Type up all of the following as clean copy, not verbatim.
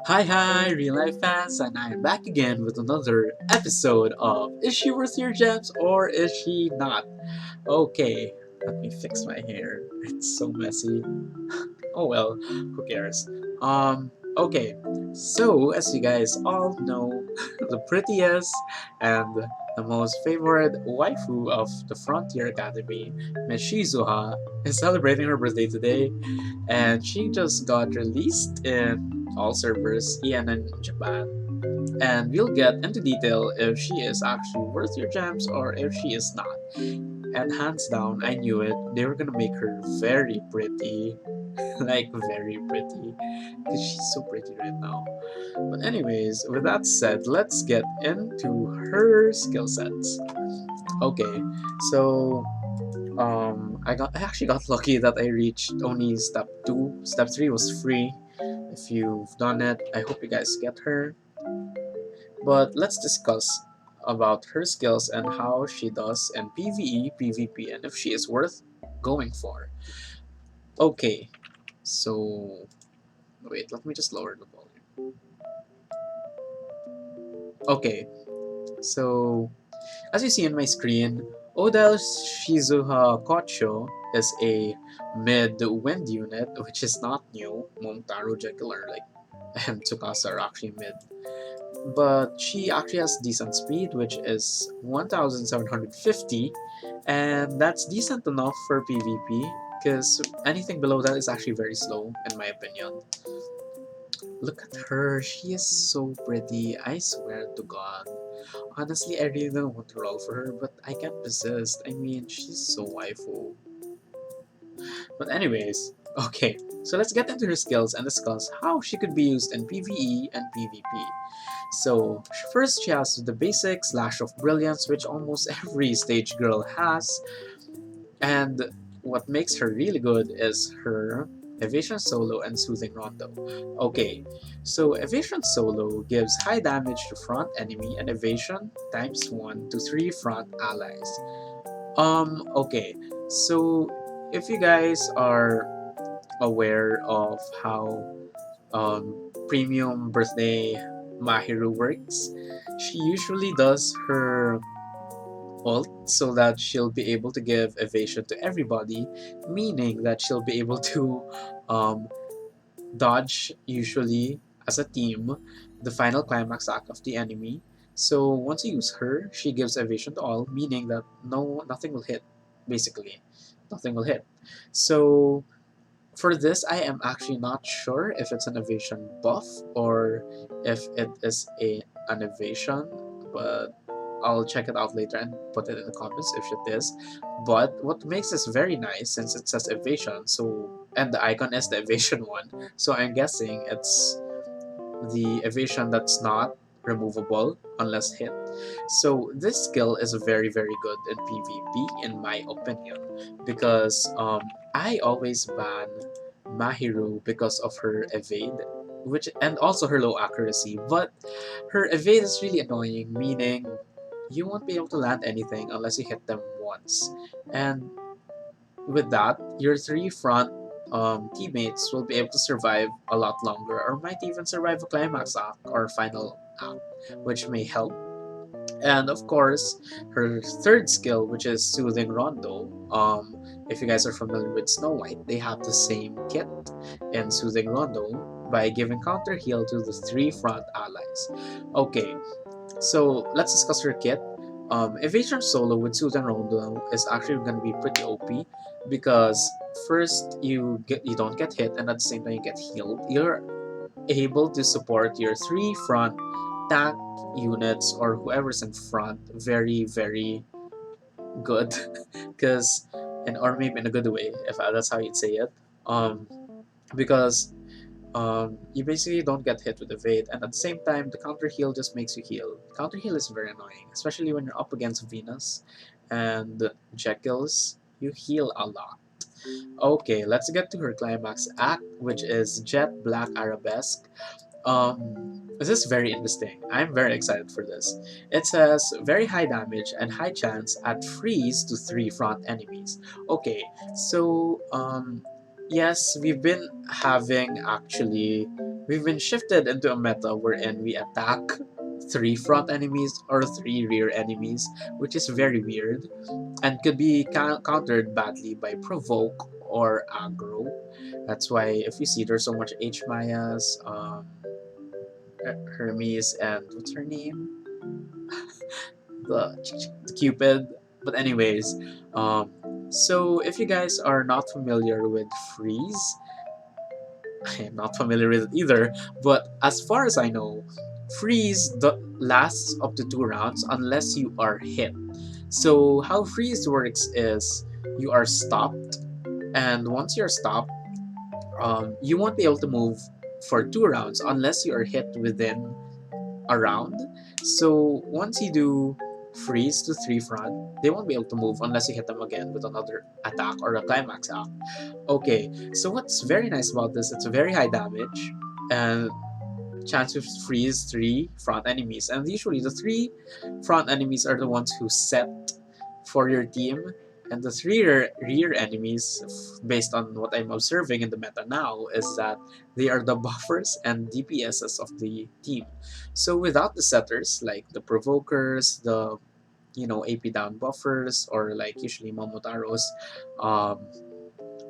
Hi, real life fans, and I am back again with another episode of Is She Worth Your Gems or Is She Not? Okay, let me fix my hair. It's so messy. Oh well, who cares? Okay, so as you guys all know, the prettiest and the most favorite waifu of the Frontier Academy, Miss Shizuha, is celebrating her birthday today, and she just got released in all servers, EN in Japan. And we'll get into detail if she is actually worth your gems or if she is not. And hands down, I knew it. They were gonna make her very pretty. Like, very pretty. Because she's so pretty right now. But, anyways, with that said, let's get into her skill sets. Okay, so I actually got lucky that I reached only step 2. Step 3 was free. If you've done it, I hope you guys get her. But let's discuss about her skills and how she does in PvE, PvP, and if she is worth going for. Okay, so wait, let me just lower the volume. Okay, so as you see on my screen, Odile Shizuha Kocho is a mid-wind unit, which is not new. Momotaro, Jekyll, or like and Tsukasa are actually mid. But she actually has decent speed, which is 1750, and that's decent enough for PvP, because anything below that is actually very slow, in my opinion. Look at her, she is so pretty, I swear to God. Honestly, I really don't want to roll for her, but I can't resist. I mean, she's so waifu. But anyways, okay, so let's get into her skills and discuss how she could be used in PvE and PvP. So, first she has the basic Slash of Brilliance, which almost every stage girl has, and what makes her really good is her Evasion Solo and Soothing Rondo. Okay, so Evasion Solo gives high damage to front enemy and Evasion times 1 to 3 front allies. Okay, so if you guys are aware of how premium birthday Mahiru works, she usually does her ult so that she'll be able to give evasion to everybody, meaning that she'll be able to um, dodge usually as a team the final climax act of the enemy. So once you use her, she gives evasion to all, meaning that nothing will hit, basically. Nothing will hit. So for this, I am actually not sure if it's an evasion buff or if it is an evasion, but I'll check it out later and put it in the comments if it is. But what makes this very nice, since it says evasion, so and the icon is the evasion one, so I'm guessing it's the evasion that's not removable unless hit. So this skill is very good in PvP in my opinion, because I always ban Mahiru because of her evade, which and also her low accuracy. But her evade is really annoying, meaning you won't be able to land anything unless you hit them once. And with that, your three front teammates will be able to survive a lot longer, or might even survive a climax act or final act, which may help. And of course, her third skill, which is Soothing Rondo. If you guys are familiar with Snow White, they have the same kit in Soothing Rondo by giving counter heal to the three front allies. Okay, so let's discuss her kit. Evasion Solo with Soothing Rondo is actually going to be pretty OP because first you don't get hit and at the same time you get healed. You're able to support your three front tank units or whoever's in front very good because and or maybe in a good way if that's how you'd say it because you basically don't get hit with evade, and at the same time, the counter heal just makes you heal. Counter heal is very annoying, especially when you're up against Venus and Jekylls. You heal a lot. Okay, let's get to her climax act, which is Jet Black Arabesque. This is very interesting. I'm very excited for this. It says very high damage and high chance at freeze to 3 front enemies. Okay, so yes, we've been shifted into a meta wherein we attack 3 front enemies or 3 rear enemies, which is very weird and could be countered badly by provoke or aggro. That's why if you see there's so much H Mayas, Hermes, and what's her name? The Cupid. But anyways, um, so if you guys are not familiar with freeze, I am not familiar with it either. But as far as I know, freeze lasts up to 2 rounds unless you are hit. So how freeze works is you are stopped, and once you're stopped, you won't be able to move for 2 rounds unless you are hit within a round. So once you do freeze to 3 front, they won't be able to move unless you hit them again with another attack or a climax act. Okay, so what's very nice about this, it's very high damage and chance to freeze 3 front enemies. And usually the 3 front enemies are the ones who set for your team, and the 3 rear enemies, based on what I'm observing in the meta now, is that they are the buffers and DPSs of the team. So without the setters, like the provokers, the AP down buffers, or like usually Momotaros, um,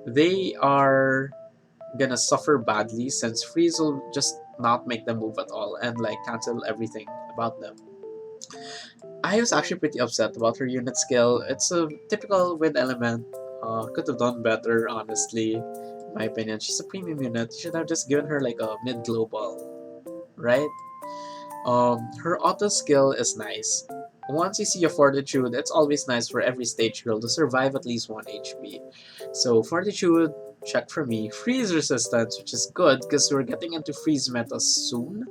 they are gonna suffer badly since freeze will just not make them move at all and like cancel everything about them. I was actually pretty upset about her unit skill. It's a typical wind element. Could have done better, honestly. In my opinion, she's a premium unit. You should have just given her like a mid global, right? Her auto skill is nice. Once you see a fortitude, it's always nice for every stage girl to survive at least 1 HP. So fortitude, check for me. Freeze resistance, which is good because we're getting into freeze meta soon.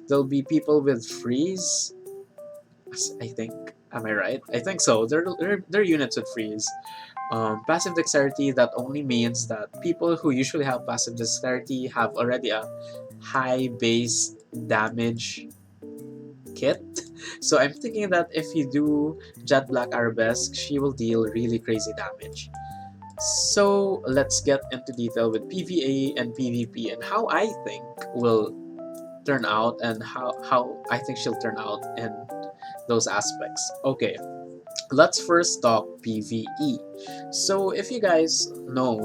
There'll be people with freeze, I think. Am I right? I think so. They're units with freeze. Passive dexterity, that only means that people who usually have passive dexterity have already a high base damage kit. So I'm thinking that if you do Jet Black Arabesque, she will deal really crazy damage. So let's get into detail with PvA and PvP and how I think will turn out and how I think she'll turn out in those aspects. Okay, let's first talk PvE. So if you guys know,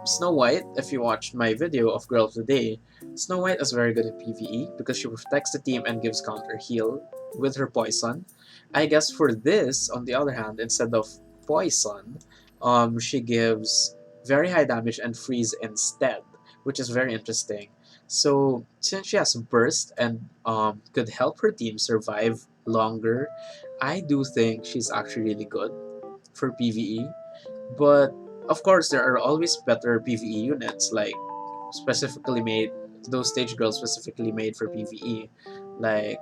Snow White, if you watched my video of Girl of the Day, Snow White is very good at PvE because she protects the team and gives counter heal with her poison. I guess for this, on the other hand, instead of poison, she gives very high damage and freeze instead, which is very interesting. So since she has burst and could help her team survive longer, I do think she's actually really good for PvE. But of course, there are always better PvE units, like specifically made, those stage girls specifically made for PvE, like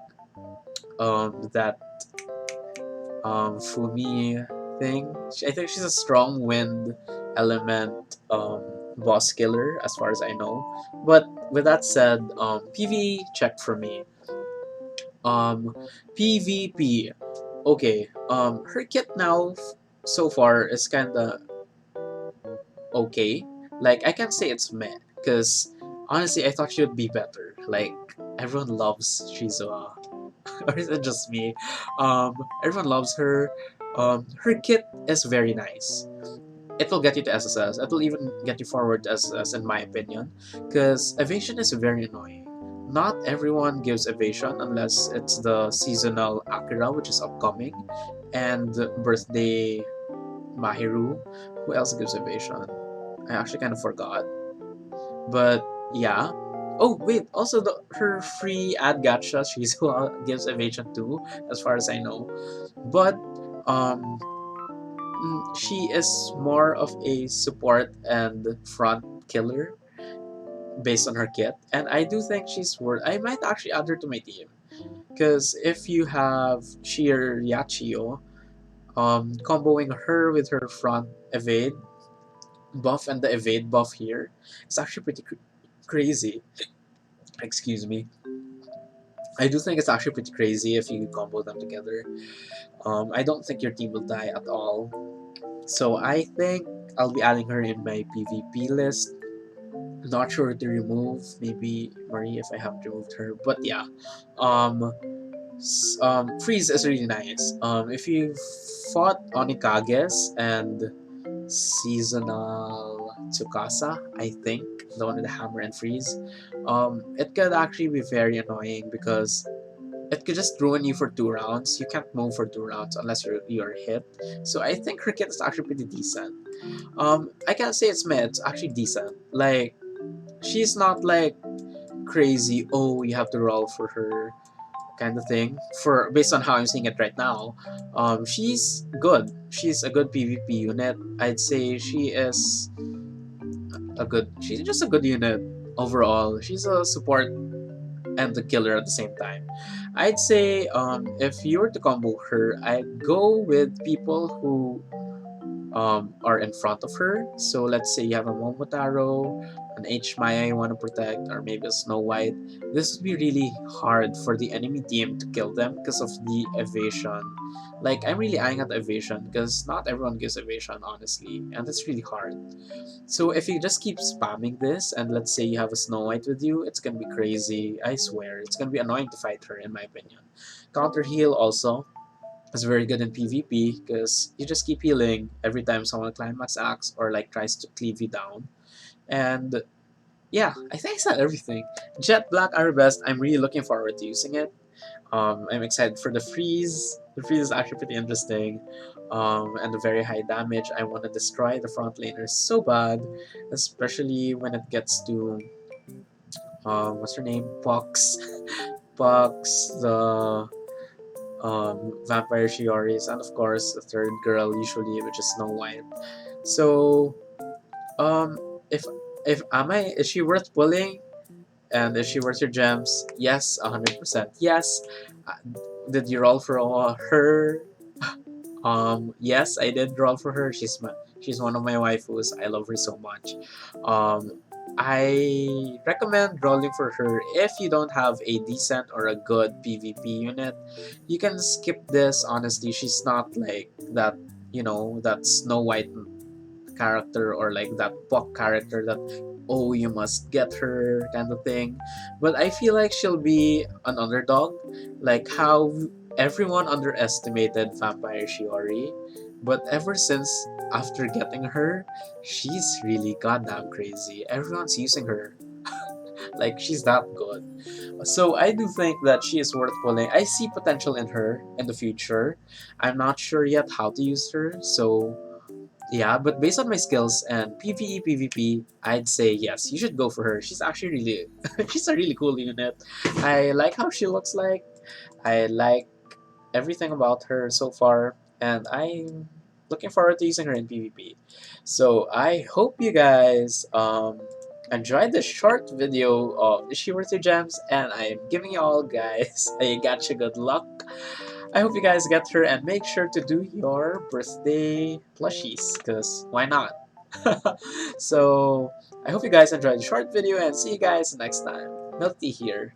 that Fumi thing. I think she's a strong wind element boss killer, as far as I know. But with that said, PvE check for me. Um, PvP. Okay. Her kit now so far is kind of okay. Like I can't say it's meh, because honestly I thought she would be better. Like everyone loves Shizuha, or is it just me? Everyone loves her. Her kit is very nice. It will get you to SSS. It will even get you forward to SSS, in my opinion, because evasion is very annoying. Not everyone gives evasion unless it's the seasonal Akira, which is upcoming, and birthday Mahiru. Who else gives evasion? I actually kind of forgot. But yeah. Oh wait, also her free ad gacha, she's who gives evasion too, as far as I know. But um, she is more of a support and front killer based on her kit, and I do think she's worth. I might actually add her to my team because if you have Sheer Yachio, comboing her with her front evade buff and the evade buff here, it's actually pretty crazy. Excuse me. I do think it's actually pretty crazy if you combo them together. I don't think your team will die at all. So I think I'll be adding her in my PvP list. Not sure to remove, maybe Marie if I have removed her, but yeah. Um, Freeze is really nice. If you fought Onikages and Seasonal Tsukasa, I think, the one with the hammer and freeze, it could actually be very annoying because it could just ruin you for 2 rounds. You can't move for 2 rounds unless you're hit. So I think her kit is actually pretty decent. I can't say it's mid. It's actually decent. Like she's not like crazy. Oh, you have to roll for her kind of thing. For based on how I'm seeing it right now, she's good. She's a good PvP unit. I'd say she is a good. She's just a good unit overall. She's a support and the killer at the same time. I'd say if you were to combo her, I'd go with people who are in front of her. So let's say you have a Momotaro, an H Maya you want to protect, or maybe a Snow White. This would be really hard for the enemy team to kill them because of the evasion. Like, I'm really eyeing at evasion because not everyone gives evasion, honestly, and it's really hard. So if you just keep spamming this, and let's say you have a Snow White with you, it's gonna be crazy. I swear, it's gonna be annoying to fight her, in my opinion. Counter heal also is very good in PvP because you just keep healing every time someone climax acts or like tries to cleave you down. And yeah, I think I said everything. Jet Black Arabesque, I'm really looking forward to using it. I'm excited for the freeze. The freeze is actually pretty interesting. And the very high damage. I want to destroy the front laners so bad, especially when it gets to what's her name? Pox. Pox, the Vampire Shioris, and of course the third girl usually, which is Snow White. So, um, if is she worth pulling? And is she worth your gems? Yes, 100%. Yes. Uh, Did you roll for her? Yes, I did roll for her. She's one of my waifus. I love her so much. Um, I recommend rolling for her if you don't have a decent or a good PvP unit. You can skip this. Honestly, she's not like that. That Snow White character or like that Puck character that oh you must get her kind of thing. But I feel like she'll be an underdog, like how everyone underestimated Vampire Shiori, but ever since after getting her, she's really goddamn crazy. Everyone's using her. Like she's that good. So I do think that she is worth pulling. I see potential in her in the future. I'm not sure yet how to use her, so yeah, but based on my skills and PvE, PvP, I'd say yes, you should go for her. She's actually really, she's a really cool unit. I like how she looks like. I like everything about her so far, and I'm looking forward to using her in PvP. So I hope you guys enjoyed this short video of Is She Worth Your Gems, and I'm giving you all guys a gotcha good luck. I hope you guys get her and make sure to do your birthday plushies, because why not? So, I hope you guys enjoyed the short video and see you guys next time. Milk Tea here.